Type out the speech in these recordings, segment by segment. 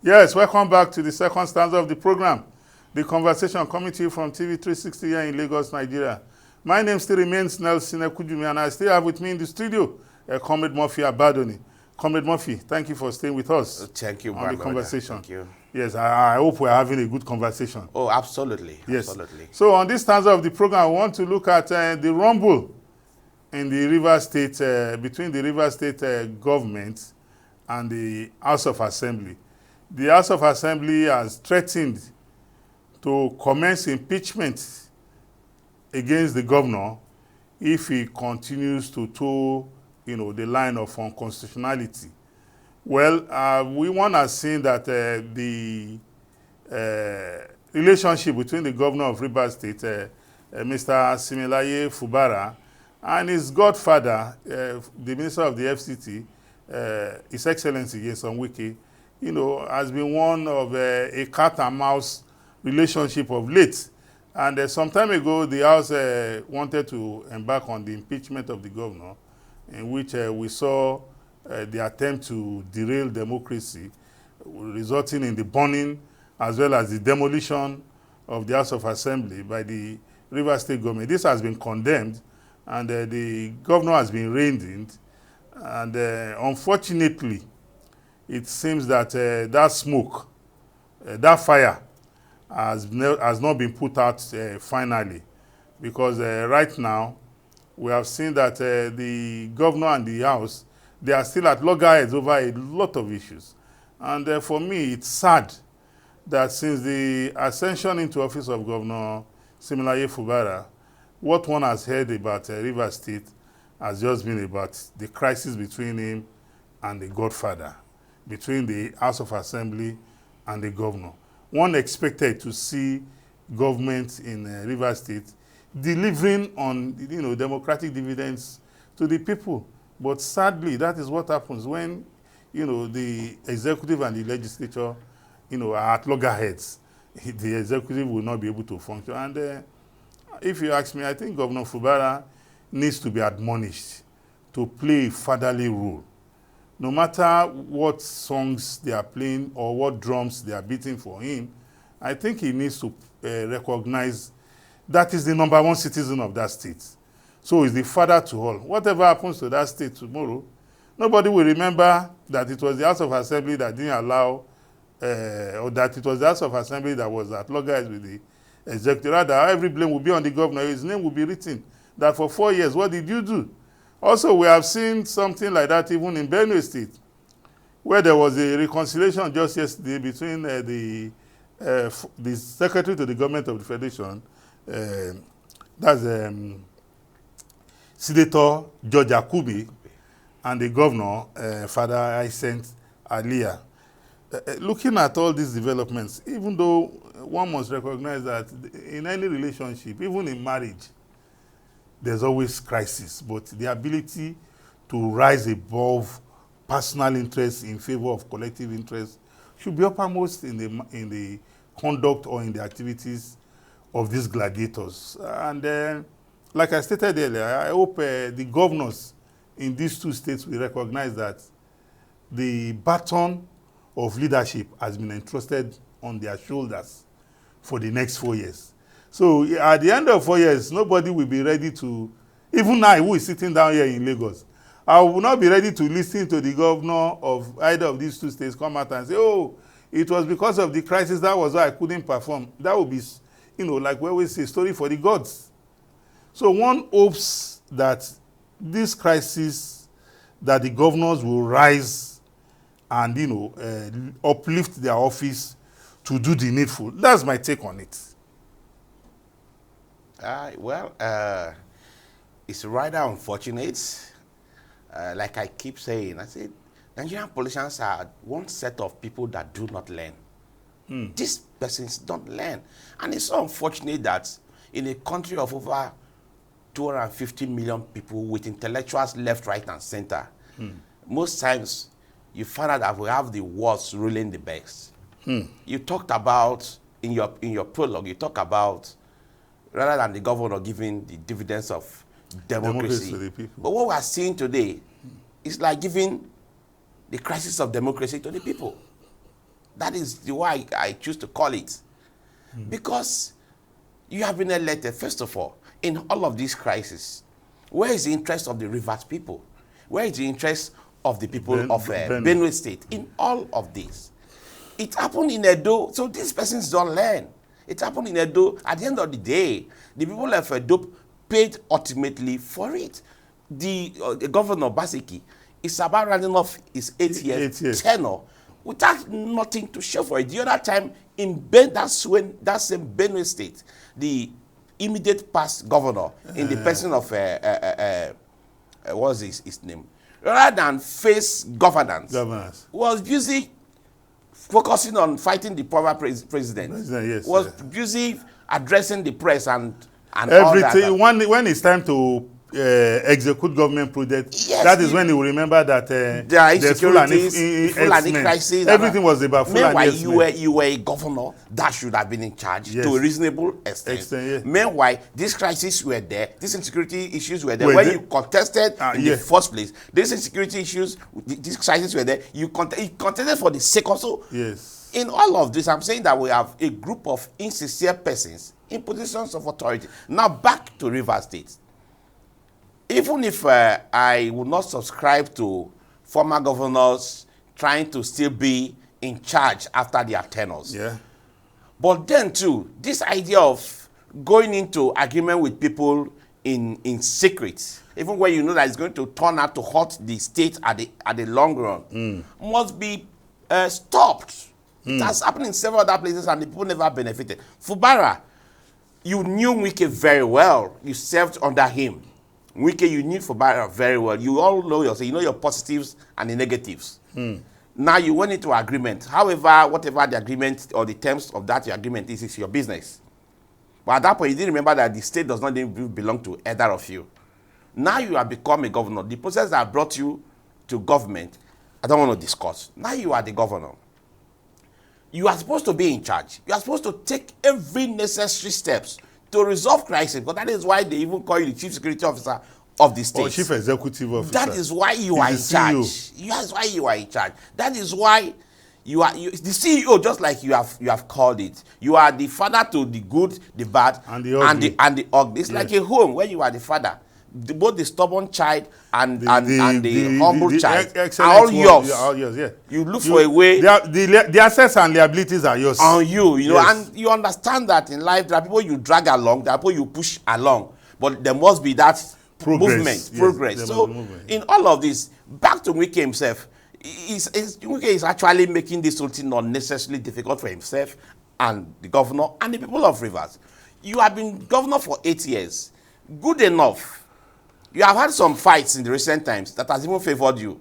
Yes, welcome back to the second stanza of the program. The conversation coming to you from TV 360 here in Lagos, Nigeria. My name still remains Nelson Ekujumi, and I still have with me in the studio Comrade Murphy Abadoni. Comrade Murphy, thank you for staying with us. Thank you, on the conversation. Thank you. Yes, I hope we're having a good conversation. Oh, absolutely. Yes. Absolutely. So on this stanza of the program, I want to look at the rumble in the River State, between the River State government and the House of Assembly. The House of Assembly has threatened to commence impeachment against the governor if he continues to toe, the line of unconstitutionality. Well, one has seen that the relationship between the governor of River State, Mr. Similaye Fubara, and his godfather, the minister of the FCT, His Excellency Nyesom Wike, has been one of a cat and mouse relationship of late. And some time ago, the House wanted to embark on the impeachment of the governor, in which we saw the attempt to derail democracy, resulting in the burning as well as the demolition of the House of Assembly by the River State government. This has been condemned, and the governor has been reined in. And unfortunately, it seems that that smoke, that fire, has not been put out finally, because right now we have seen that the governor and the House, they are still at loggerheads over a lot of issues. And for me, it's sad that since the ascension into office of Governor Similaye Fubara, what one has heard about River State has just been about the crisis between him and the godfather, between the House of Assembly and the governor. One expected to see government in River State delivering on, democratic dividends to the people. But sadly, that is what happens when, the executive and the legislature, are at loggerheads. The executive will not be able to function. And if you ask me, I think Governor Fubara needs to be admonished to play a fatherly role. No matter what songs they are playing or what drums they are beating for him, I think he needs to recognize that is the number one citizen of that state. So he's the father to all. Whatever happens to that state tomorrow, nobody will remember that it was the House of Assembly that didn't allow, or that it was the House of Assembly that was at loggerheads with the executive. Rather, every blame will be on the governor. His name will be written that for 4 years, what did you do? Also, we have seen something like that even in Benue State, where there was a reconciliation just yesterday between the secretary to the government of the Federation, that's Senator George Akubi, and the governor, Father Hyacinth Alia. Looking at all these developments, even though one must recognize that in any relationship, even in marriage, there's always crisis, but the ability to rise above personal interests in favor of collective interests should be uppermost in the conduct or in the activities of these gladiators. And like I stated earlier, I hope the governors in these two states will recognize that the baton of leadership has been entrusted on their shoulders for the next 4 years. So at the end of 4 years, nobody will be ready to, even I who is sitting down here in Lagos, I will not be ready to listen to the governor of either of these two states come out and say, oh, it was because of the crisis, that was why I couldn't perform. That would be, like we always say, story for the gods. So one hopes that this crisis, that the governors will rise and, uplift their office to do the needful. That's my take on it. It's rather unfortunate. Like I keep saying, I said, Nigerian politicians are one set of people that do not learn. These persons don't learn. And it's so unfortunate that in a country of over 250 million people with intellectuals left, right, and center, most times you find out that we have the worst ruling the best. You talked about, in your prologue, you talk about, rather than the governor giving the dividends of democracy to the people. But what we are seeing today is like giving the crisis of democracy to the people. That is the way I choose to call it. Because you have been elected, first of all, in all of these crises. Where is the interest of the Rivers people? Where is the interest of the people of Benue State? In all of this. It happened in Edo, so these persons don't learn. It happened in Edo. At the end of the day, the people of Edo paid ultimately for it. The governor, Basiki, is about running off his 8 years tenure without nothing to show for it. The other time, that same Benue State, the immediate past governor, in the person of, what's his name? Rather than face governance, was busy focusing on fighting the former president. Yes, was busy addressing the press and everything. All that. When it's time to execute government projects, yes, that is when you remember that there's Fulani crisis. Everything was about Fulani. Meanwhile, you were a governor that should have been in charge, yes, to a reasonable extent. Yes. Meanwhile, these crises were there, these insecurity issues were there. When you contested in the first place, these insecurity issues, these crises were there. You contested for the sake also. Yes. In all of this, I'm saying that we have a group of insincere persons in positions of authority. Now back to River State. Even if I would not subscribe to former governors trying to still be in charge after their tenures. Yeah. But then too, this idea of going into agreement with people in secret, even when you know that it's going to turn out to hurt the state at the long run, must be stopped. It has happened in several other places and the people never benefited. Fubara, you knew Wike very well. You served under him. Wike, you knew Fubara very well. You all know yourself. You know your positives and the negatives. Now you went into agreement. However, whatever the agreement or the terms of that agreement is your business. But at that point, you didn't remember that the state does not even belong to either of you. Now you have become a governor. The process that brought you to government, I don't want to discuss. Now you are the governor. You are supposed to be in charge. You are supposed to take every necessary steps to resolve crisis, but that is why they even call you the chief security officer of the state. Or chief executive officer. That is why you are in charge. That's why you are in charge. That is why you are the CEO, just like you have called it. You are the father to the good, the bad, and the ugly. It's like a home where you are the father. Both the stubborn child and the humble child are all yours. All yours, yeah. You look for a way. The assets and liabilities are yours. On you, know, yes. And you understand that in life there are people you drag along, there are people you push along, but there must be that progress. So in all of this, back to Wike himself, Wike is actually making this whole thing unnecessarily difficult for himself and the governor and the people of Rivers. You have been governor for 8 years. Good enough. You have had some fights in the recent times that has even favored you.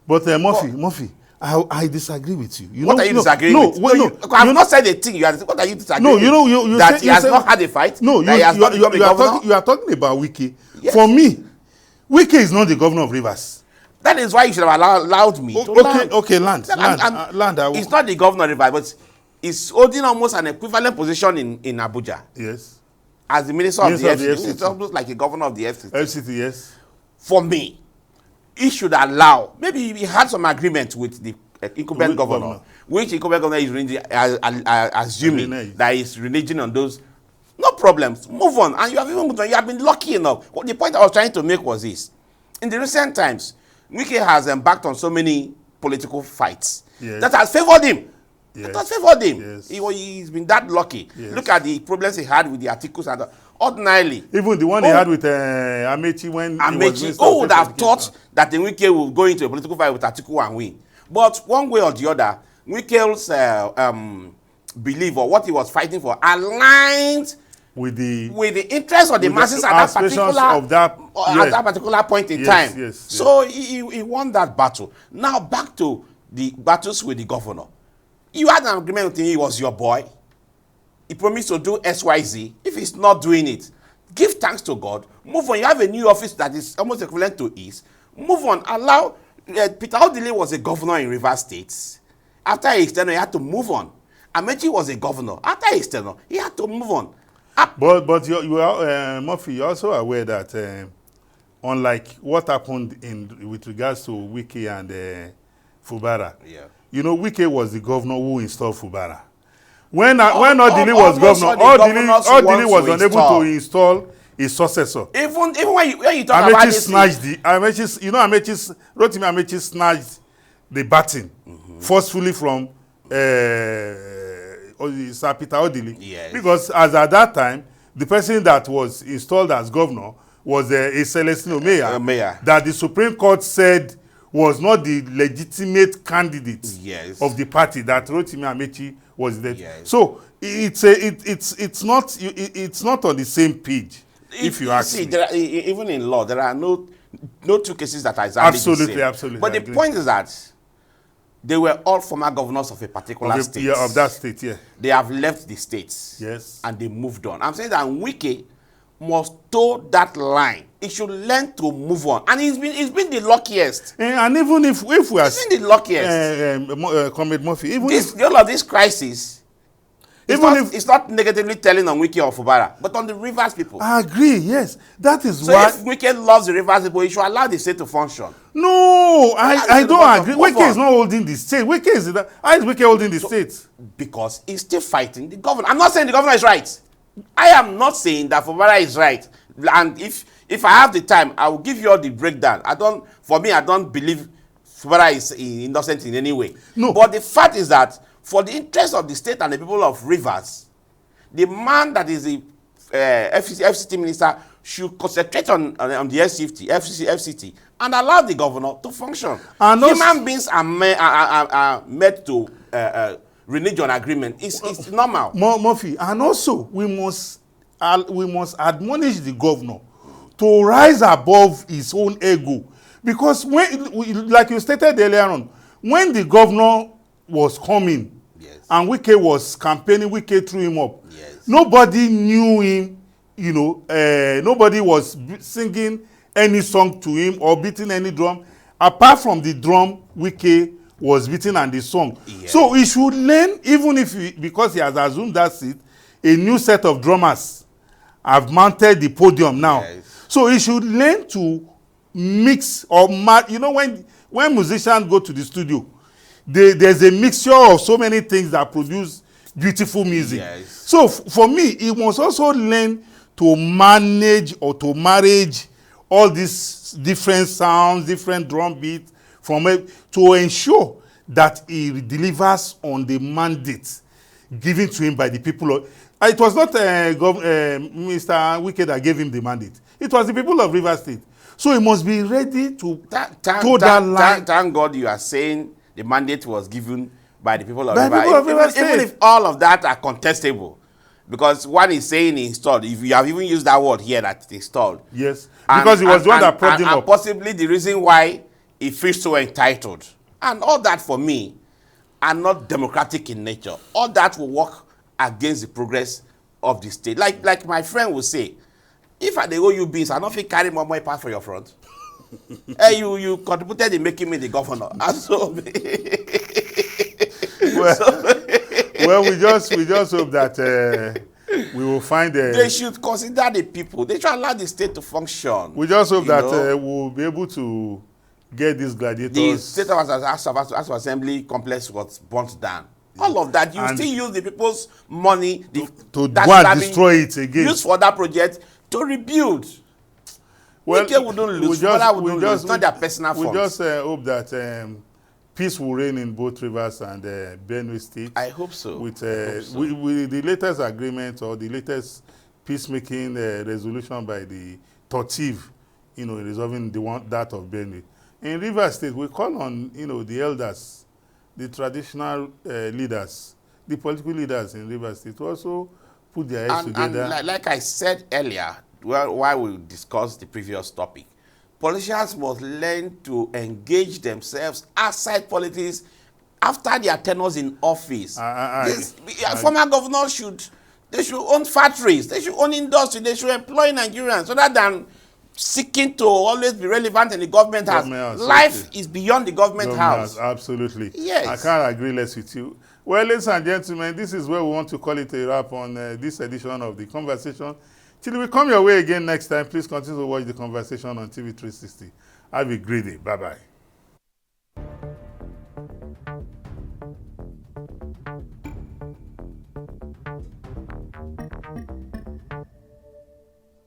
But Murphy, I disagree with you. What are you disagreeing with? I have not said a thing. What are you disagreeing with? That he has not had a fight? No, you are talking about Wike. Yes. For me, Wike is not the governor of Rivers. That is why you should have allowed me to land. Okay, land. He's not the governor of Rivers, but he's holding almost an equivalent position in Abuja. Yes. As the minister of the FCT. It's almost like a governor of the FCT. FCT, yes. For me, he should allow, maybe he had some agreement with the incumbent governor, which incumbent governor is assuming that he's reneging on those. No problems. Move on. And you have even moved on. You have been lucky enough. The point I was trying to make was this. In the recent times, Wike has embarked on so many political fights that has favored him. Yes. That has favored him. Yes. He's been that lucky. Yes. Look at the problems he had with the articles and ordinarily. Even the one he had with Amechi when who would have thought that the Wike will go into a political fight with Atiku and win? But one way or the other, Wike's belief or what he was fighting for aligned with the interest of the masses at that particular point in time. Yes. So he won that battle. Now back to the battles with the governor. You had an agreement with him, he was your boy. He promised to do XYZ. If he's not doing it, give thanks to God. Move on. You have a new office that is almost equivalent to his. Move on. Allow. Peter Odile was a governor in River States. After his tenure, he had to move on. Amechi was a governor. After his tenure, he had to move on. But you are, Murphy, you're also aware that unlike what happened with regards to Wike and Fubara, you know, Wike was the governor who installed Fubara. When Odili was governor, Odili was unable to install his successor. Even when you talk about this, Rotimi Amechi snatched the baton forcefully from Sir Peter Odili. Yes. Because as at that time, the person that was installed as governor was a Celestino Mayor, that the Supreme Court said was not the legitimate candidate of the party, that Rotimi Amechi was there. Yes. So it's not on the same page. If you ask me. There are, even in law, there are no two cases that are exactly the same. Absolutely. But the point is that they were all former governors of a particular state. Yeah, of that state, yeah. They have left the states. Yes. And they moved on. I'm saying that Wike must toe that line. He should learn to move on. And he's been the luckiest. And even if we are... He's been the luckiest. Comrade Murphy, even all of this crisis... It's not negatively telling on Wike or Fubara, but on the Rivers people. I agree, yes. That is so why... So if Wike loves the Rivers people, he should allow the state to function. No, I don't agree. Wike is not holding the state. How is Wike holding the state? Because he's still fighting the governor. I'm not saying the governor is right. I am not saying that Fubara is right. And if I have the time, I will give you all the breakdown. I don't believe Fubara is innocent in any way. No. But the fact is that for the interest of the state and the people of Rivers, the man that is the FCT minister should concentrate on the FCT and allow the governor to function. And human beings are made to renege on agreement. It's normal. Murphy, and also we must admonish the governor to rise above his own ego, because like you stated earlier on, when the governor was coming, and Wike was campaigning, Wike threw him up. Yes. Nobody knew him, you know, nobody was singing any song to him or beating any drum. Apart from the drum, Wike was beating and the song. Yes. So he should learn, even if because he has assumed that seat, a new set of drummers have mounted the podium now. Yes. So he should learn to mix or match. You know, when musicians go to the studio, there's a mixture of so many things that produce beautiful music. Yes. So for me, he must also learn to manage or to marriage all these different sounds, different drum beats, to ensure that he delivers on the mandate given to him by the people. It was not Mr. Wike that gave him the mandate. It was the people of River State. So he must be ready to toe that line. Thank God you are saying the mandate was given by the people of River State. Even if all of that are contestable, because one is saying installed. If you have even used that word here, that it's installed. Yes, because he was the one that propped him up. And possibly the reason why he feels so entitled. And all that for me are not democratic in nature. All that will work against the progress of the state. Like my friend will say, if I owe you beans, I don't feel carry more part for your front. Hey, you contributed in making me the governor. And so, well, we just hope that we will find they should consider the people. They should allow the state to function. We just hope that we'll be able to get these gladiators. The state of House of Assembly complex was burnt down. All of that, you still use the people's money to go and destroy it again. Use for that project to rebuild. Well, Wike wouldn't lose. It's not their personal funds. We just hope that peace will reign in both Rivers and Benue States. I hope so. With the latest agreement or the latest peacemaking resolution by the Tortiv, resolving that of Benue. In River State, we call on the elders, the traditional leaders, the political leaders in River State to also put their heads together. And like I said earlier, while we discussed the previous topic, politicians must learn to engage themselves outside politics after their tenures in office. Former governors should own factories, they should own industry, they should employ Nigerians rather than seeking to always be relevant in the government house. Life is beyond the government house. Absolutely. Yes. I can't agree less with you. Well, ladies and gentlemen, this is where we want to call it a wrap on this edition of The Conversation. Till we come your way again next time, please continue to watch The Conversation on TV 360. Have a great day. Bye-bye.